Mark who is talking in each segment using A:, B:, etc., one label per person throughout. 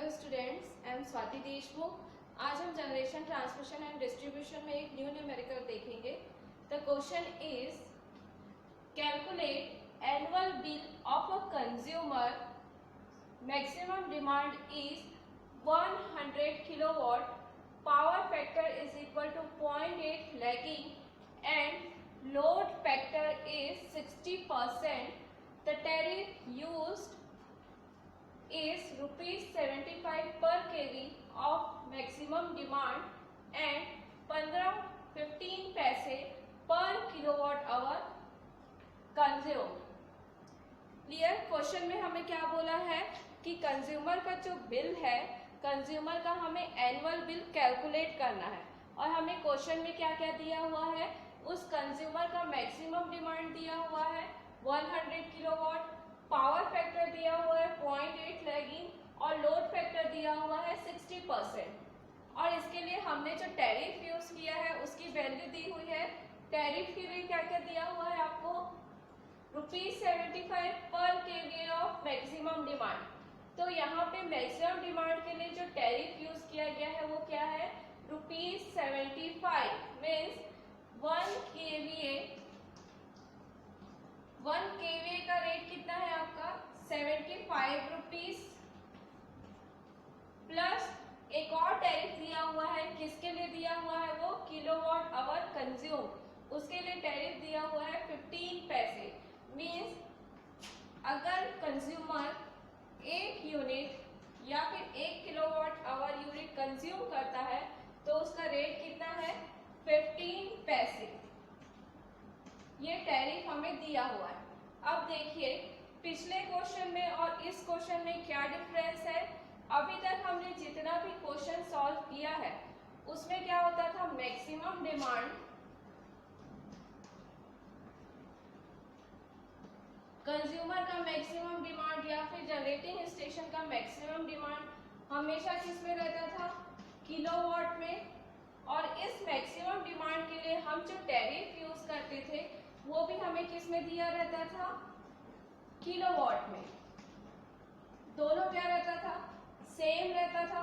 A: Hello students, I am Swati Deshmukh. आज हम generation, transmission and distribution में एक न्यू न्यूमेरिकल देखेंगे। The question is calculate annual bill of a consumer, maximum demand is 100 kilowatt, power factor is equal to 0.8 lagging and load factor is 60%. The tariff used is rupees 75 per kV of maximum demand and 15 पैसे per kilowatt hour consume. Clear? Question में हमें क्या बोला है कि consumer का जो bill है, कंज्यूमर का हमें एनुअल बिल कैलकुलेट करना है और हमें क्वेश्चन में क्या क्या दिया हुआ है, उस कंज्यूमर का मैक्सिमम डिमांड दिया हुआ है 100 किलोवाट, पावर फैक्टर दिया हुआ है 0.8 लैगिंग और लोड फैक्टर दिया हुआ है 60%। और इसके लिए हमने जो टैरिफ यूज किया है उसकी वैल्यू दी हुई है। टैरिफ के लिए क्या क्या दिया हुआ है आपको, ₹75 पर केवी ऑफ मैक्सिमम डिमांड। तो यहाँ पे मैक्सिमम डिमांड के लिए जो टैरिफ यूज किया गया है वो क्या है, ₹75 मीन्स 1 केवीए का रेट कितना है आपका 75 रुपीज, प्लस एक और टैरिफ दिया हुआ है। किसके लिए दिया हुआ है वो, किलोवाट आवर कंज्यूम, उसके लिए टैरिफ दिया हुआ है 15 पैसे। मीन्स अगर कंज्यूमर 1 यूनिट या फिर 1 किलोवाट आवर यूनिट कंज्यूम करता है तो उसका रेट कितना है 15 पैसे। ये टैरिफ हमें दिया हुआ है। अब देखिए पिछले क्वेश्चन में और इस क्वेश्चन में क्या डिफरेंस है। अभी तक हमने जितना भी क्वेश्चन सॉल्व किया है उसमें क्या होता था, मैक्सिमम डिमांड, कंज्यूमर का मैक्सिमम डिमांड या फिर जनरेटिंग स्टेशन का मैक्सिमम डिमांड हमेशा किस में रहता था, किलोवाट में। और इस मैक्सिमम डिमांड के लिए हम जो टैरिफ यूज करते थे वो भी हमें किस में दिया रहता था, किलोवाट में। दोनों क्या रहता था, सेम रहता था।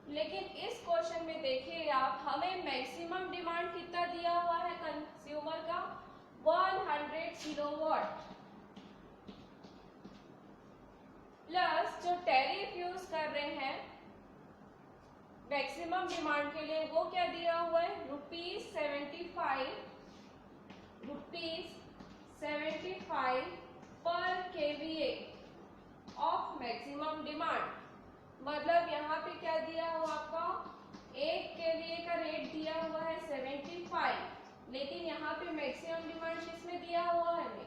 A: लेकिन इस क्वेश्चन में देखिए आप, हमें मैक्सिमम डिमांड कितना दिया हुआ है कंज्यूमर का, 100 किलोवाट, प्लस जो टैरिफ यूज कर रहे हैं मैक्सिमम डिमांड के लिए वो क्या दिया हुआ है, ₹75 पर केवीए ऑफ मैक्सिमम डिमांड। मतलब यहाँ पे क्या दिया हुआ आपका, 1 केवीए का रेट दिया हुआ है 75, लेकिन यहाँ पे मैक्सिमम डिमांड किसमें दिया हुआ है,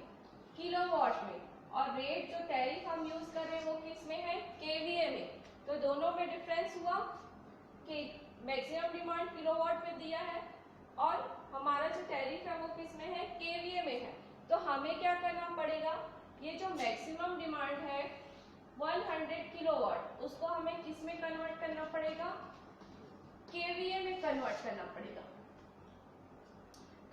A: किलोवाट में। और रेट जो टैरिफ हम यूज कर रहे हैं वो किस में है, केवीए में। तो दोनों में डिफरेंस हुआ कि मैक्सिमम डिमांड किलोवाट में दिया है और हमारा जो टैरिफ है वो किस में है, केवीए में है। तो हमें क्या करना पड़ेगा, ये जो मैक्सिमम डिमांड है 100 किलोवाट, उसको हमें किस में कन्वर्ट करना पड़ेगा, केवीए में कन्वर्ट करना पड़ेगा।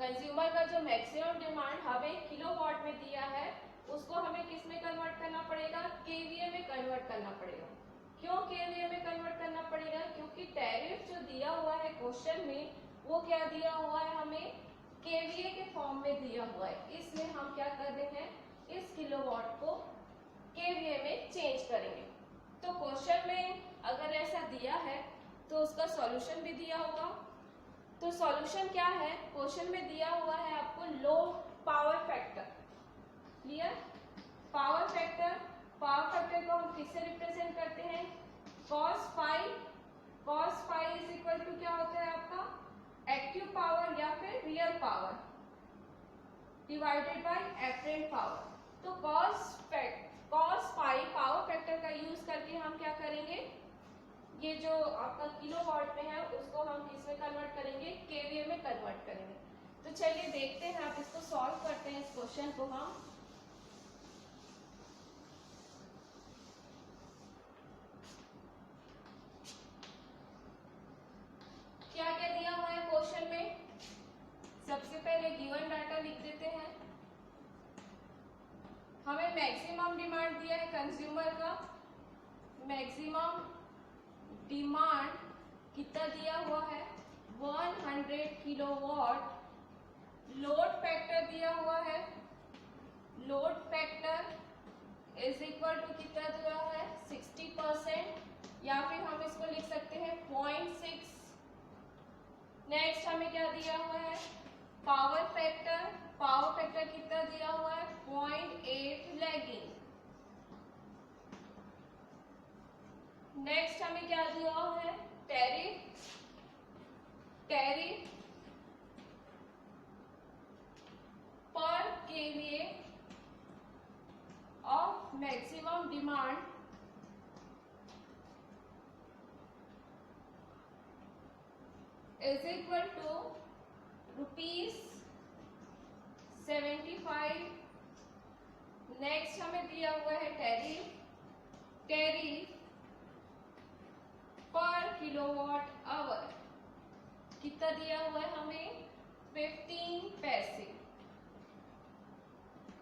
A: कंज्यूमर का जो मैक्सिमम डिमांड हमें किलोवाट में दिया है उसको हमें किस में कन्वर्ट करना पड़ेगा, केवीए में कन्वर्ट करना पड़ेगा। क्यों केवीए में कन्वर्ट करना पड़ेगा, क्योंकि टैरिफ जो दिया हुआ है क्वेश्चन में वो क्या दिया हुआ है, हमें केवीए के फॉर्म में दिया हुआ है। इसलिए हम क्या कर रहे हैं, इस किलोवाट को केवीए में चेंज करेंगे। तो क्वेश्चन में अगर ऐसा दिया है तो उसका सॉल्यूशन भी दिया होगा। तो सॉल्यूशन क्या है, क्वेश्चन में दिया हुआ है आपको low power factor. Clear? Power factor को हम किससे रिप्रेजेंट करते हैं, cos phi is equal to क्या होता है आपका, एक्टिव पावर या फिर real power divided by apparent power. तो cos phi पावर फैक्टर का यूज करके हम क्या करेंगे, ये जो आपका किलोवाट में है उसको हम किस में कन्वर्ट करेंगे, केवीए में कन्वर्ट करेंगे। तो चलिए देखते हैं, आप इसको सॉल्व करते हैं इस क्वेश्चन को। हम क्या क्या दिया हुआ है क्वेश्चन में, सबसे पहले गिवन डाटा लिख देते हैं। हमें मैक्सिमम डिमांड दिया है कंज्यूमर का मैक्सिमम डिमांड कितना दिया हुआ है 100 किलोवाट। लोड फैक्टर दिया हुआ है, load factor is equal to कितना दिया हुआ है 60%, या फिर हम इसको लिख सकते हैं 0.6। नेक्स्ट हमें क्या दिया हुआ है पावर फैक्टर, पावर फैक्टर कितना दिया हुआ है 0.8 लैगिंग। नेक्स्ट हमें क्या दिया हुआ है टैरिफ, टैरिफ पर KVA of maximum demand is equal to ₹75। Next हमें दिया हुआ है टैरिफ, टैरिफ पर किलोवाट आवर कितना दिया हुआ है हमें 15 पैसे।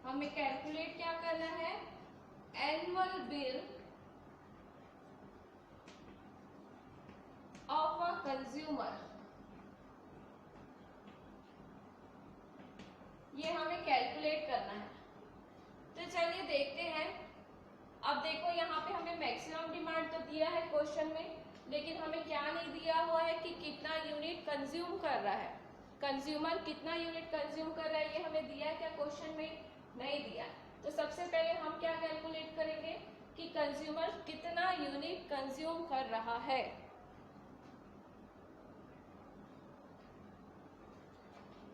A: हमें कैलकुलेट क्या करना है annual bill of a consumer, ये हमें कैलकुलेट करना है। तो चलिए देखते हैं। अब देखो यहाँ पे हमें मैक्सिमम डिमांड तो दिया है क्वेश्चन में, लेकिन हमें क्या नहीं दिया हुआ है कि कितना यूनिट कंज्यूम कर रहा है, कंज्यूमर कितना यूनिट कंज्यूम कर रहा है, ये हमें दिया है क्या क्वेश्चन में, नहीं दिया। तो सबसे पहले हम क्या कैलकुलेट करेंगे कि कंज्यूमर कितना यूनिट कंज्यूम कर रहा है।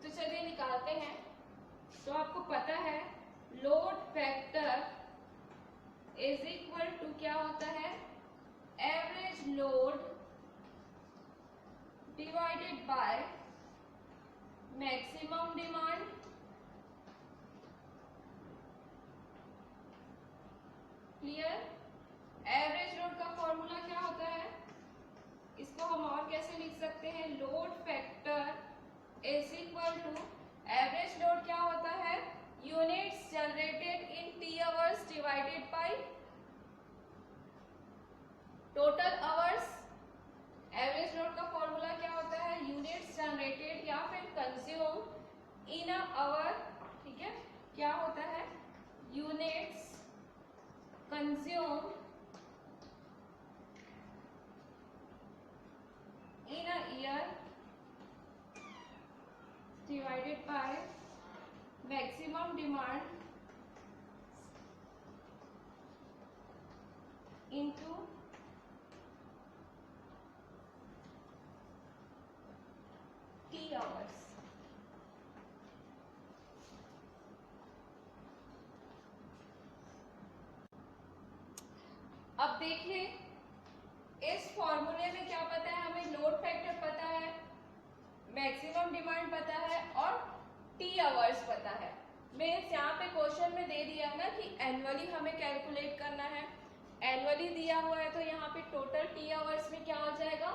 A: तो चलिए निकालते हैं। तो आपको पता है load factor is equal to क्या होता है average load divided by maximum demand. Clear. Average load का फॉर्मूला क्या होता है, इसको हम और कैसे लिख सकते हैं load factor is equal to average load क्या होता है units generated in T hours divided by total hours. Average load का फॉर्मूला क्या होता है यूनिट्स जनरेटेड या फिर कंज्यूम इन अ आवर। ठीक है, क्या होता है units consume in a year divided by maximum demand into T hours। अब देखिए इस फॉर्मूले में क्या पता है हमें लोड फैक्टर पता है, मैक्सिमम डिमांड पता है और टी आवर्स पता है। मीन्स यहाँ पे क्वेश्चन में दे दिया है ना कि एनुअली हमें कैलकुलेट करना है, एनुअली दिया हुआ है तो यहाँ पे टोटल टी आवर्स में क्या हो जाएगा,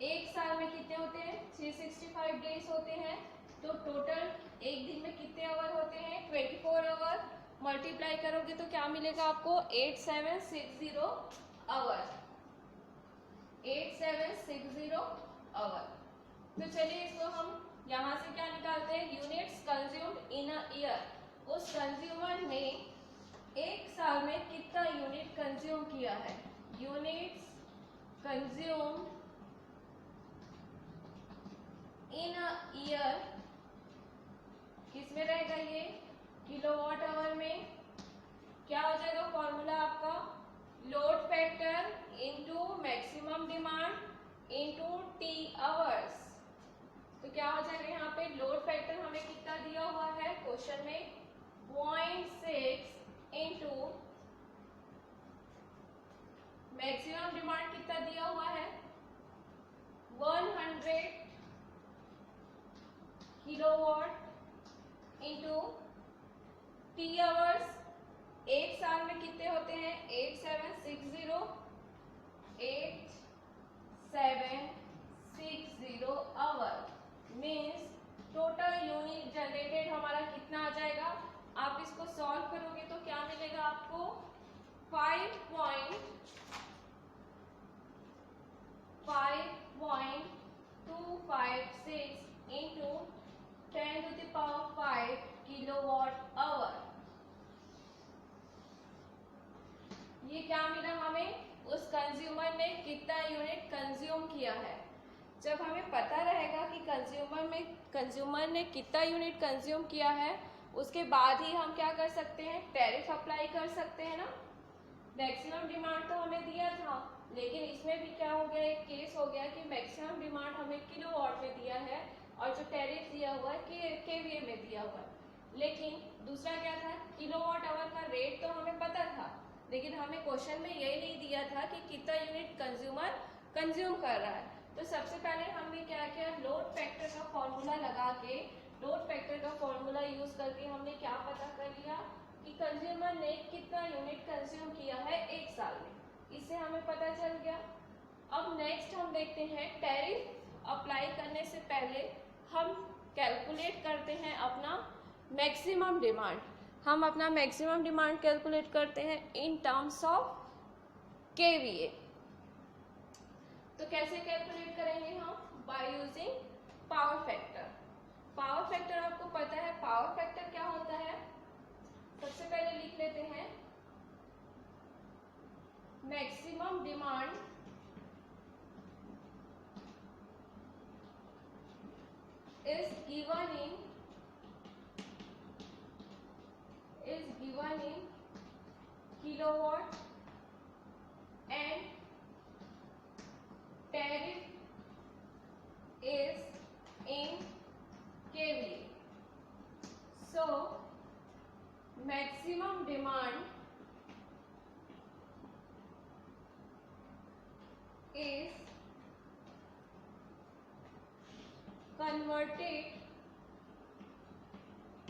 A: एक साल में कितने होते हैं 365 डेज होते हैं, तो टोटल एक दिन में कितने आवर होते हैं 24 आवर। मल्टीप्लाई करोगे तो क्या मिलेगा आपको 8760 आवर, 8760 आवर। तो चलिए इसको हम यहाँ से क्या निकालते हैं units consumed in a year. उस कंज्यूमर ने एक साल में कितना यूनिट कंज्यूम किया है, units consume in a year किसमें रहेगा ये किलोवाट आवर में। क्या हो जाएगा फॉर्मूला आपका load factor into maximum demand into T hours. तो क्या हो जाएगा यहाँ पे लोड फैक्टर हमें कितना दिया हुआ है क्वेश्चन में 0.6 इंटू मैक्सिमम डिमांड कितना दिया हुआ है 100 किलोवाट इंटू टी आवर्स। एक साल में कितने होते हैं 8760 hour. Means total unit generated हमारा कितना आ जाएगा, आप इसको सॉल्व करोगे तो क्या मिलेगा आपको 5.6 किलोवाट आवर। ये क्या मिला हमें, उस कंज्यूमर ने कितना यूनिट कंज्यूम किया है। जब हमें पता रहेगा कि कंज्यूमर ने कितना यूनिट कंज्यूम किया है, उसके बाद ही हम क्या कर सकते हैं, टैरिफ अप्लाई कर सकते हैं ना। मैक्सिमम डिमांड तो हमें दिया था, लेकिन इसमें भी क्या हो गया, एक केस हो गया कि मैक्सिमम डिमांड हमें किलोवाट में दिया है और जो टैरिफ दिया हुआ है केवीए में दिया हुआ है। लेकिन दूसरा क्या था, किलोवाट आवर का रेट तो हमें पता था, लेकिन हमें क्वेश्चन में यही नहीं दिया था कि कितना यूनिट कंज्यूमर कंज्यूम कर रहा है। तो सबसे पहले हमने क्या किया, लोड फैक्टर का फॉर्मूला लगा के, लोड फैक्टर का फॉर्मूला यूज करके हमने क्या पता कर लिया कि कंज्यूमर ने कितना यूनिट कंज्यूम किया है एक साल में। इससे हमें पता चल गया। अब नेक्स्ट हम देखते हैं, टैरिफ अप्लाई करने से पहले हम कैलकुलेट करते हैं अपना मैक्सिमम डिमांड। हम अपना मैक्सिमम डिमांड कैलकुलेट करते हैं इन टर्म्स ऑफ केवीए। तो कैसे कैलकुलेट करेंगे हम, by using power factor. Power factor आपको पता है, पावर फैक्टर क्या होता है। सबसे पहले लिख लेते हैं, maximum demand is given in kilowatt and tariff is in kVA. So maximum demand is converted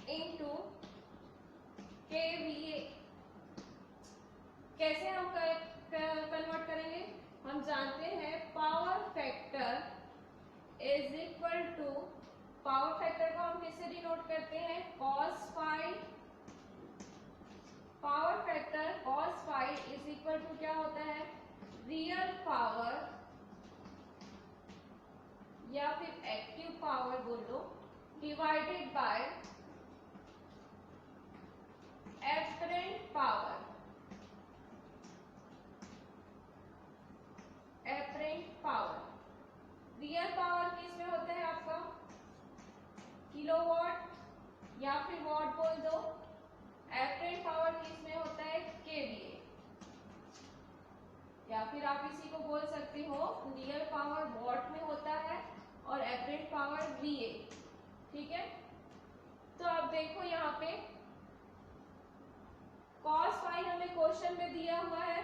A: into kVA। कैसे हम कन्वर्ट करेंगे, हम जानते हैं power factor is equal to, power factor को हम किससे डिनोट करते हैं, cos phi. Power factor cos phi is equal to क्या होता है, रियल पावर या फिर एक्टिव पावर बोलो, divided by apparent power. Apparent power, real power किस में होता है आपका, किलोवाट या फिर वॉट बोल दो। एपरेंट पावर किस में होता है, केवीए, या फिर आप इसी को बोल सकते हो रियल पावर वॉट में होता है और एपरेंट पावर वीए। ठीक है, तो अब देखो यहाँ पे cos फाई हमें क्वेश्चन में दिया हुआ है,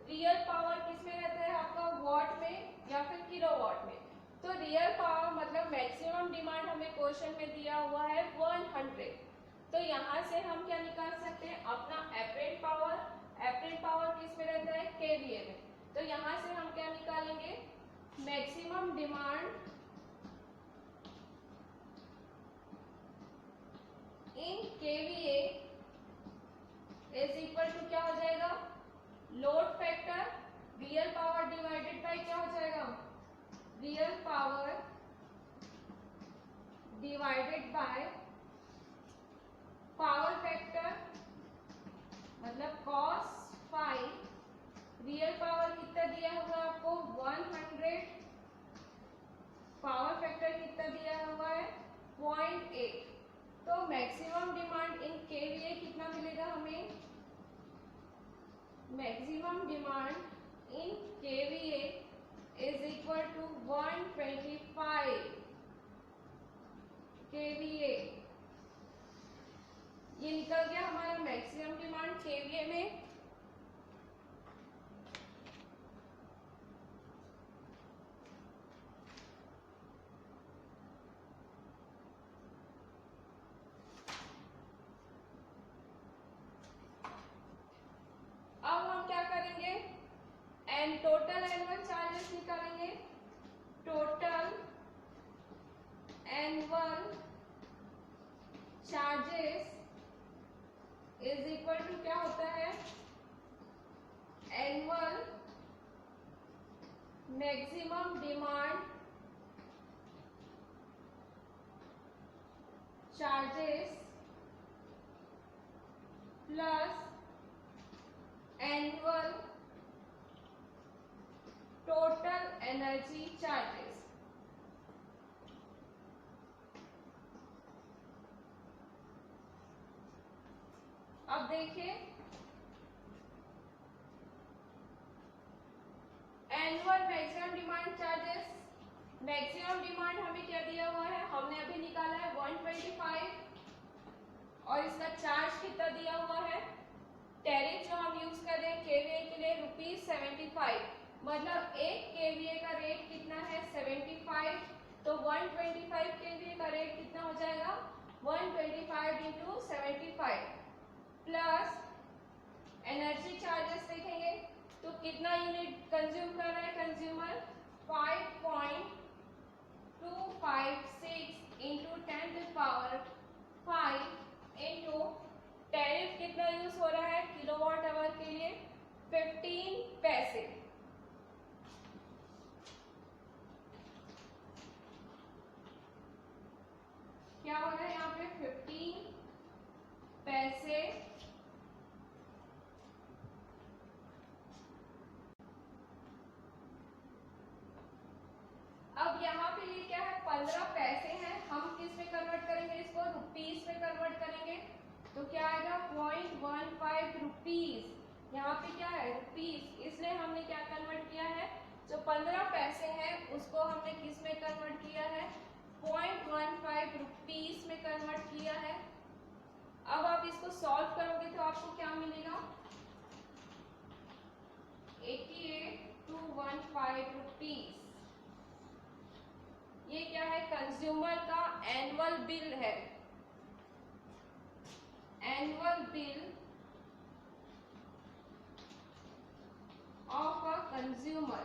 A: रियल पावर किस में रहता है आपका, वॉट में या फिर किलोवाट में। तो रियल पावर मतलब मैक्सिमम डिमांड हमें क्वेश्चन में दिया हुआ है 100। तो यहाँ से हम क्या निकाल सकते हैं, अपना एपरेंट पावर। एपरेंट पावर किस में रहता है, केवीए में। तो यहाँ से हम क्या निकालेंगे, maximum demand in kVA is equal to क्या हो जाएगा, load factor real power divided by क्या हो जाएगा, real power divided by power factor, मतलब cos फाई। रियल पावर कितना दिया हुआ है आपको, 100। पावर फैक्टर कितना दिया हुआ है, 0.8। तो मैक्सिमम डिमांड इन केवीए कितना मिलेगा हमें, maximum demand in kVA is equal to 125 kVA. ये निकल गया हमारा मैक्सिमम डिमांड केवीए में। अब हम क्या करेंगे, एंड टोटल एनुअल चार्जेस निकालेंगे। Total annual charges is equal to क्या होता है, annual maximum demand charges plus annual total energy charges. अब देखिए annual maximum demand charges, maximum demand हमें क्या दिया हुआ है, हमने अभी निकाला है 125 और इसका चार्ज कितना दिया हुआ है, टैरिफ जो हम यूज कर रहे हैं केवीए के लिए ₹75, मतलब 1 केवीए का रेट कितना है 75, तो 125 केवीए का रेट कितना हो जाएगा 125 इंटू 75 प्लस एनर्जी चार्जेस देखेंगे तो कितना यूनिट कंज्यूम कर रहा है कंज्यूमर 5.256 इंटू 10⁵ इंटू टैरिफ कितना यूज हो रहा है किलोवाट आवर के लिए 15 पैसे। क्या हो रहा है यहाँ पे 15 पैसे अब यहाँ पे ये क्या है 15 पैसे हैं, हम किस में कन्वर्ट करेंगे इसको रुपीस में कन्वर्ट करेंगे तो क्या आएगा 0.15 रुपीस, यहाँ पे क्या है रुपीस, इसलिए हमने क्या कन्वर्ट किया है जो 15 पैसे हैं उसको हमने किस में कन्वर्ट किया है 0.15 रुपीस में कन्वर्ट किया है। अब आप इसको सॉल्व करोगे तो आपको क्या मिलेगा 88,215 रुपीस। ये क्या है कंज्यूमर का एनुअल बिल है, annual bill of a consumer.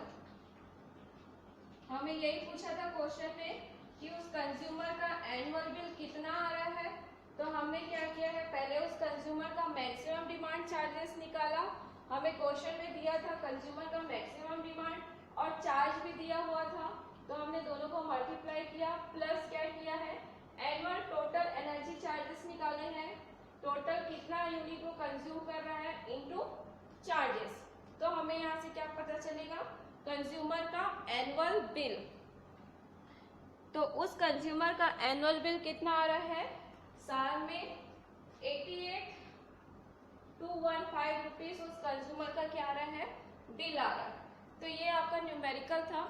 A: हमें यही पूछा था क्वेश्चन में कि उस कंज्यूमर का एनुअल बिल कितना आ रहा है, तो हमने क्या किया है पहले उस कंज्यूमर का मैक्सिमम डिमांड चार्जेस निकाला, हमें क्वेश्चन में दिया था कंज्यूमर का मैक्सिमम डिमांड और चार्ज भी दिया हुआ था, तो हमने दोनों को मल्टीप्लाई किया प्लस क्या किया है एनुअल टोटल एनर्जी चार्जेस निकाले हैं, टोटल कितना यूनिट वो कंज्यूम कर रहा है इनटू चार्जेस, तो हमें यहाँ से क्या पता चलेगा कंज्यूमर का एनुअल बिल। तो उस कंज्यूमर का एनुअल बिल कितना आ रहा है साल में 88,215 रुपीस उस कंज्यूमर का क्या आ रहा है बिल आ रहा है। तो ये आपका न्यूमेरिकल था।